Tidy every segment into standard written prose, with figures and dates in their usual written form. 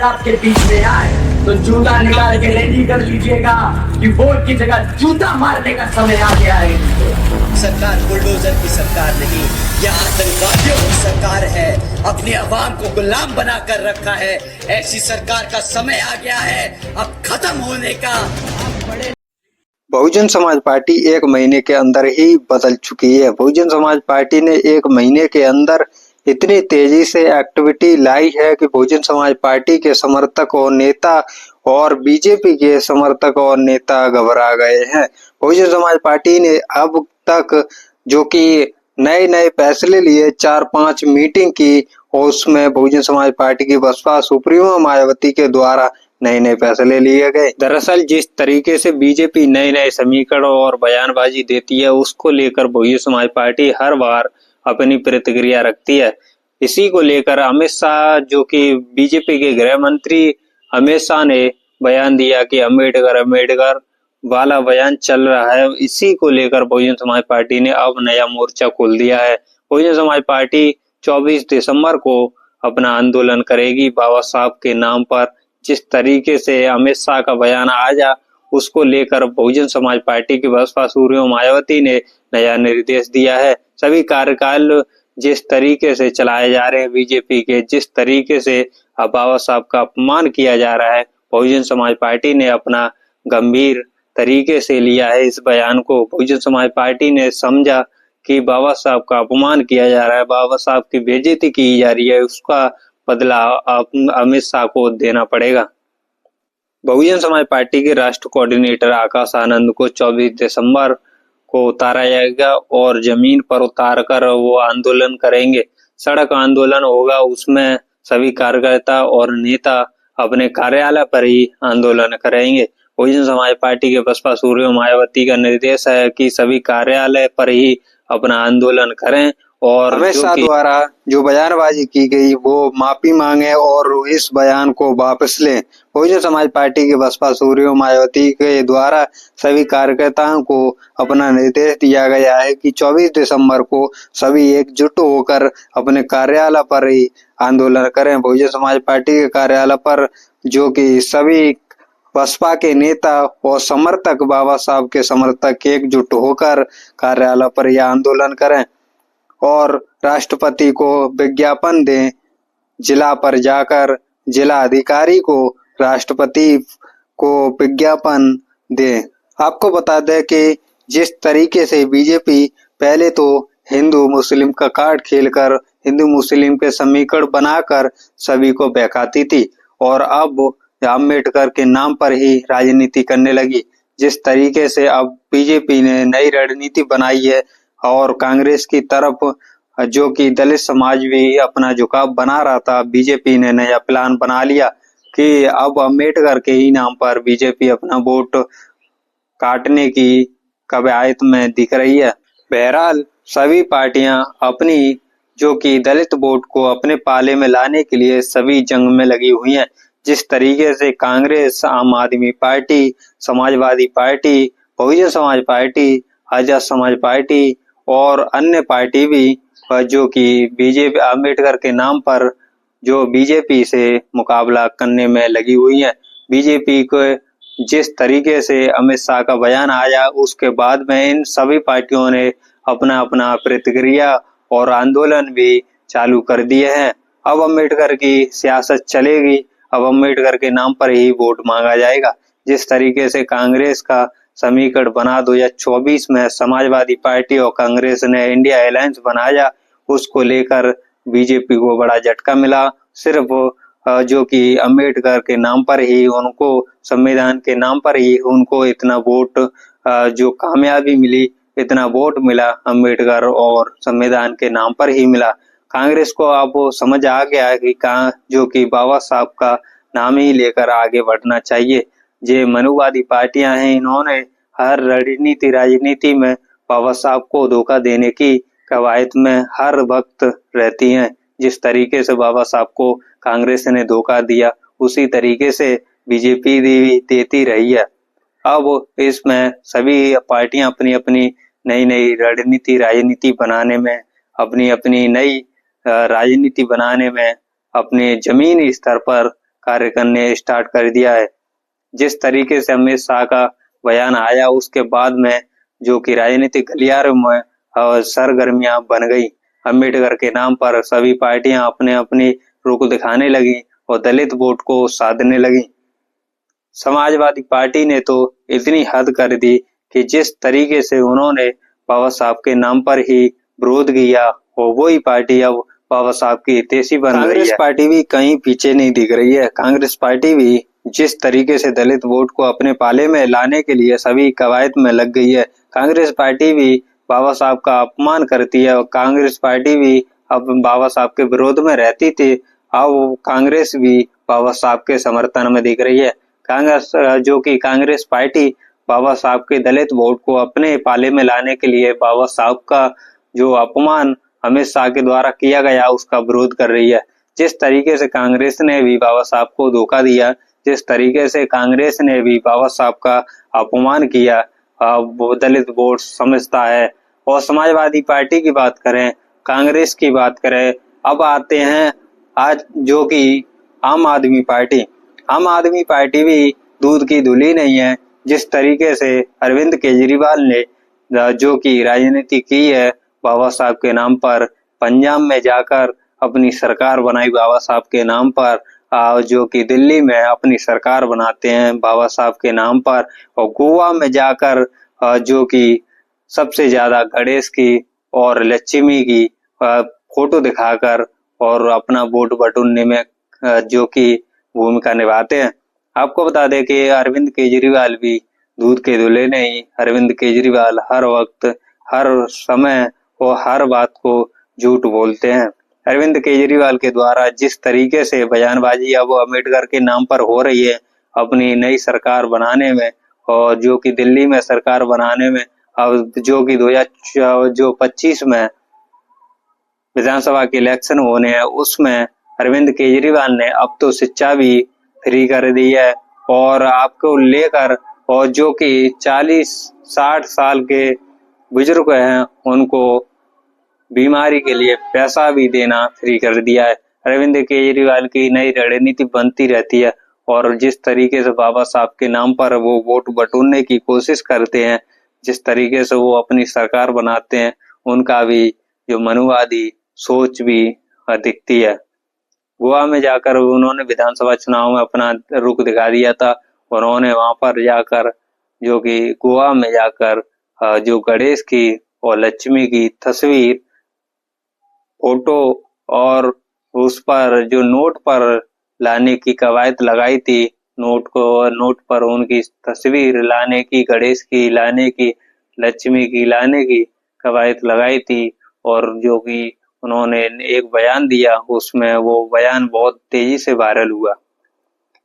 अगर आपके बीच में आए तो जूता निकाल के रेडी कर लीजिएगा कि वोट की जगह जूता मारने का समय आ गया है। सरकार बुलडोजर की सरकार नहीं, यह आतंकवादियों की सरकार है। अपने अवाम को गुलाम बना कर रखा है। ऐसी सरकार का समय आ गया है अब खत्म होने का। बहुजन समाज पार्टी एक महीने के अंदर ही बदल चुकी है। बहुजन समाज पार्टी ने एक महीने के अंदर इतनी तेजी से एक्टिविटी लाई है कि बहुजन समाज पार्टी के समर्थक और नेता और बीजेपी के समर्थक और नेता घबरा गए हैं। बहुजन समाज पार्टी ने अब तक जो कि नए नए फैसले लिए, 4-5 मीटिंग की और उसमें बहुजन समाज पार्टी की बसपा सुप्रीमो मायावती के द्वारा नए नए फैसले लिए गए। दरअसल जिस तरीके से बीजेपी नए नए समीकरण और बयानबाजी देती है, उसको लेकर बहुजन समाज पार्टी हर बार अपनी प्रतिक्रिया रखती है। इसी को लेकर अमित शाह, जो कि बीजेपी के गृह मंत्री अमित शाह ने बयान दिया कि अम्बेडकर वाला बयान चल रहा है। इसी को लेकर बहुजन समाज पार्टी ने अब नया मोर्चा खोल दिया है। बहुजन समाज पार्टी 24 दिसंबर को अपना आंदोलन करेगी बाबा साहब के नाम पर। जिस तरीके से अमित शाह का बयान आया, उसको लेकर बहुजन समाज पार्टी की बसपा सुप्रीमो मायावती ने नया निर्देश दिया है। सभी कार्यकाल जिस तरीके से चलाए जा रहे हैं बीजेपी के, जिस तरीके से बाबा साहब का अपमान किया जा रहा है, बहुजन समाज पार्टी ने अपना गंभीर तरीके से लिया है इस बयान को। बहुजन समाज पार्टी ने समझा कि बाबा साहब का अपमान किया जा रहा है, बाबा साहब की बेइज्जती की जा रही है, उसका बदला अमित शाह को देना पड़ेगा। बहुजन समाज पार्टी के राष्ट्र कोऑर्डिनेटर आकाश आनंद को 24 दिसंबर को उतारा जाएगा और जमीन पर उतारकर वो आंदोलन करेंगे। सड़क आंदोलन होगा, उसमें सभी कार्यकर्ता और नेता अपने कार्यालय पर ही आंदोलन करेंगे। बहुजन समाज पार्टी के बसपा सुप्रीमो मायावती का निर्देश है कि सभी कार्यालय पर ही अपना आंदोलन करें और अमित शाह द्वारा जो बयानबाजी की गई वो माफी मांगे और इस बयान को वापस लें। बहुजन समाज पार्टी के बसपा सुप्रीमो मायावती के द्वारा सभी कार्यकर्ताओं को अपना निर्देश दिया गया है कि 24 दिसंबर को सभी एकजुट होकर अपने कार्यालय पर ही आंदोलन करें। बहुजन समाज पार्टी के कार्यालय पर जो कि सभी बसपा के नेता और समर्थक, बाबा साहब के समर्थक एकजुट होकर कार्यालय पर यह आंदोलन करें और राष्ट्रपति को विज्ञापन दें। जिला पर जाकर जिला अधिकारी को राष्ट्रपति को विज्ञापन दें। आपको बता दें कि जिस तरीके से बीजेपी पहले तो हिंदू मुस्लिम का कार्ड खेलकर, हिंदू मुस्लिम के समीकरण बनाकर सभी को बहकाती थी और अब अम्बेडकर के नाम पर ही राजनीति करने लगी। जिस तरीके से अब बीजेपी ने नई रणनीति बनाई है और कांग्रेस की तरफ जो कि दलित समाज भी अपना झुकाव बना रहा था, बीजेपी ने नया प्लान बना लिया कि अब अम्बेडकर के ही नाम पर बीजेपी अपना वोट काटने की कवायद में दिख रही है। बहरहाल सभी पार्टियां अपनी जो कि दलित वोट को अपने पाले में लाने के लिए सभी जंग में लगी हुई हैं। जिस तरीके से कांग्रेस, आम आदमी party, Samajwadi party, Bahujan Samaj party, Azad Samaj party और अन्य पार्टी भी जो कि बीजेपी अम्बेडकर के नाम पर जो बीजेपी से मुकाबला करने में लगी हुई है। बीजेपी को जिस तरीके से अमित शाह का बयान आया, उसके बाद में इन सभी पार्टियों ने अपना अपना प्रतिक्रिया और आंदोलन भी चालू कर दिए हैं। अब अम्बेडकर की सियासत चलेगी, अब अम्बेडकर के नाम पर ही वोट मांगा जाएगा। जिस तरीके से कांग्रेस का समीकरण बना 2024 में समाजवादी पार्टी और कांग्रेस ने इंडिया अलायंस बनाया, उसको लेकर बीजेपी को बड़ा झटका मिला। सिर्फ जो कि अम्बेडकर के नाम पर ही उनको, संविधान के नाम पर ही उनको इतना वोट जो कामयाबी मिली, इतना वोट मिला अम्बेडकर और संविधान के नाम पर ही मिला। कांग्रेस को अब समझ आ गया है कि जो कि बाबा साहब का नाम ही लेकर आगे बढ़ना चाहिए। ये मनुवादी पार्टियां हैं, इन्होंने हर राजनीति में बाबा साहब को धोखा देने की कवायद में हर वक्त रहती हैं। जिस तरीके से बाबा साहब को कांग्रेस ने धोखा दिया, उसी तरीके से बीजेपी भी देती रही है। अब इसमें सभी पार्टियां अपनी अपनी नई नई राजनीति बनाने में, अपनी अपनी नई राजनीति बनाने में अपने जमीनी स्तर पर कार्य करने स्टार्ट कर दिया है। जिस तरीके से अमित शाह का बयान आया उसके बाद में जो कि राजनीतिक गलियारों में सरगर्मियां बन गई। अम्बेडकर के नाम पर सभी पार्टियां अपने अपनी रुख दिखाने लगी और दलित वोट को साधने लगी। समाजवादी पार्टी ने तो इतनी हद कर दी कि जिस तरीके से उन्होंने बाबा साहब के नाम पर ही विरोध किया और वही पार्टी अब बाबा साहब की हितैषी बन रही है। कांग्रेस पार्टी भी कहीं पीछे नहीं दिख रही है। कांग्रेस पार्टी भी जिस तरीके से दलित वोट को अपने पाले में लाने के लिए सभी कवायद में लग गई है। कांग्रेस पार्टी भी बाबा साहब का अपमान करती है और कांग्रेस पार्टी भी अब बाबा साहब के विरोध में रहती थी, अब कांग्रेस भी बाबा साहब के समर्थन में दिख रही है। कांग्रेस जो कि कांग्रेस पार्टी बाबा साहब के दलित वोट को अपने पाले में लाने के लिए बाबा साहब का जो अपमान अमित शाह के द्वारा किया गया उसका विरोध कर रही है। जिस तरीके से कांग्रेस ने भी बाबा साहब को धोखा दिया, जिस तरीके से कांग्रेस ने भी बाबा साहब का अपमान किया, वो दलित वोट समझता है। और समाजवादी पार्टी की बात करें, कांग्रेस की बात करें, अब आते हैं आज जो कि आम आदमी पार्टी। आम आदमी पार्टी भी दूध की धुली नहीं है। जिस तरीके से अरविंद केजरीवाल ने जो कि राजनीति की है बाबा साहब के नाम पर, पंजाब में जाकर अपनी सरकार बनाई बाबा साहब के नाम पर, जो कि दिल्ली में अपनी सरकार बनाते हैं बाबा साहब के नाम पर, और गोवा में जाकर जो कि सबसे ज्यादा गणेश की और लक्ष्मी की फोटो दिखाकर और अपना वोट बटोरने में जो कि भूमिका निभाते हैं। आपको बता दें कि अरविंद केजरीवाल भी दूध के धुले नहीं। अरविंद केजरीवाल हर वक्त, हर समय और हर बात को झूठ बोलते हैं। अरविंद केजरीवाल के द्वारा जिस तरीके से बयानबाजी अब अम्बेडकर के नाम पर हो रही है अपनी नई सरकार बनाने में, और जो कि दिल्ली में सरकार बनाने में, अब जो कि 2025 में विधानसभा के इलेक्शन होने हैं उसमें अरविंद केजरीवाल ने अब तो शिक्षा भी फ्री कर दी है, और आपको लेकर और जो कि 40-60 साल के बुजुर्ग हैं उनको बीमारी के लिए पैसा भी देना फ्री कर दिया है। अरविंद केजरीवाल की नई रणनीति बनती रहती है और जिस तरीके से बाबा साहब के नाम पर वो वोट बटोरने की कोशिश करते हैं, जिस तरीके से वो अपनी सरकार बनाते हैं, उनका भी जो मनुवादी सोच भी दिखती है। गोवा में जाकर उन्होंने विधानसभा चुनाव में अपना रुख दिखा दिया था। उन्होंने वहां पर जाकर जो कि गोवा में जाकर जो गणेश की और लक्ष्मी की तस्वीर, फोटो और उस पर जो नोट पर लाने की कवायद लगाई थी, नोट पर उनकी तस्वीर लाने की, गणेश की लाने की, लक्ष्मी की लाने की कवायद लगाई थी, और जो कि उन्होंने एक बयान दिया उसमें वो बयान बहुत तेजी से वायरल हुआ।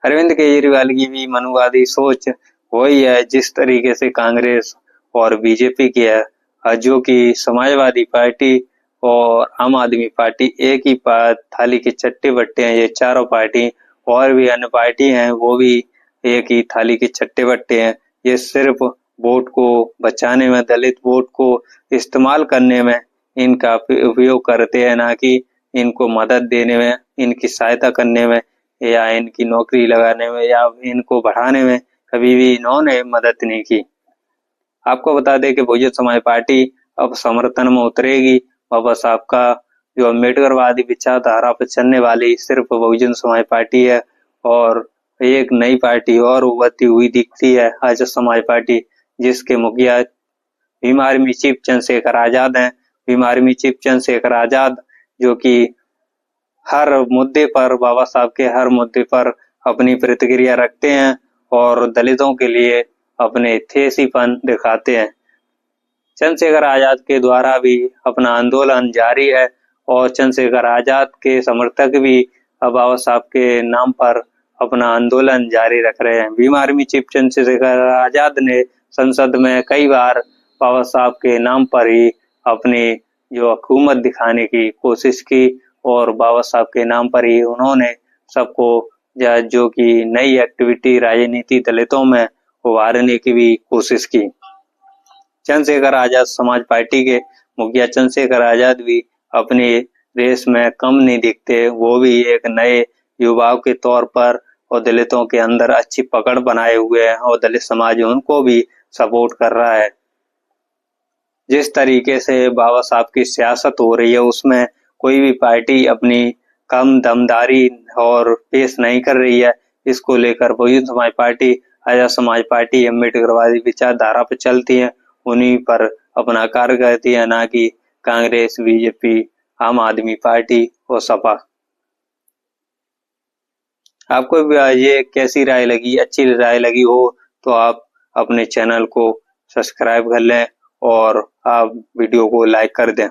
अरविंद केजरीवाल की भी मनुवादी सोच वही है जिस तरीके से कांग्रेस और बीजेपी की है, जो कि समाजवादी पार्टी और आम आदमी पार्टी एक ही थाली के चट्टे बट्टे हैं। ये चारों पार्टी और भी अन्य पार्टी हैं वो भी एक ही थाली के चट्टे बट्टे हैं। ये सिर्फ वोट को बचाने में, दलित वोट को इस्तेमाल करने में इनका उपयोग करते हैं, ना कि इनको मदद देने में, इनकी सहायता करने में या इनकी नौकरी लगाने में या इनको बढ़ाने में कभी भी इन्होंने मदद नहीं की। आपको बता दें कि बहुजन समाज पार्टी अब समर्थन में उतरेगी। बाबा साहब का जो अम्बेडकरवादी विचारधारा पर चलने वाली सिर्फ बहुजन समाज पार्टी है, और एक नई पार्टी और उभरती हुई दिखती है आजाद समाज पार्टी, जिसके मुखिया भीम आर्मी चीफ चंद्रशेखर आजाद हैं। भीम आर्मी चीफ चंद्रशेखर आजाद जो कि हर मुद्दे पर, बाबा साहब के हर मुद्दे पर अपनी प्रतिक्रिया रखते हैं और दलितों के लिए अपने हितैषीपन दिखाते हैं। चंद्रशेखर आजाद के द्वारा भी अपना आंदोलन जारी है और चंद्रशेखर आजाद के समर्थक भी बाबा साहब के नाम पर अपना आंदोलन जारी रख रहे हैं। भीम आर्मी चीफ चंद्रशेखर आजाद ने संसद में कई बार बाबा साहब के नाम पर ही अपनी जो हुकूमत दिखाने की कोशिश की और बाबा साहब के नाम पर ही उन्होंने सबको जो कि नई एक्टिविटी राजनीति दलितों में उभारने की भी कोशिश की। चंद्रशेखर आजाद समाज पार्टी के मुखिया चंद्रशेखर आजाद भी अपने रेस में कम नहीं दिखते। वो भी एक नए युवाओं के तौर पर और दलितों के अंदर अच्छी पकड़ बनाए हुए हैं और दलित समाज उनको भी सपोर्ट कर रहा है। जिस तरीके से बाबा साहब की सियासत हो रही है उसमें कोई भी पार्टी अपनी कम दमदारी और पेश नहीं कर रही है। इसको लेकर बहुजन समाज पार्टी, आजाद समाज पार्टी अम्बेडकरवादी विचारधारा पर चलती है, उन्हीं पर अपना कार्य करती है, ना कि कांग्रेस, बीजेपी, आम आदमी पार्टी और सपा। आपको भी ये कैसी राय लगी? अच्छी राय लगी हो तो आप अपने चैनल को सब्सक्राइब कर लें और आप वीडियो को लाइक कर दें।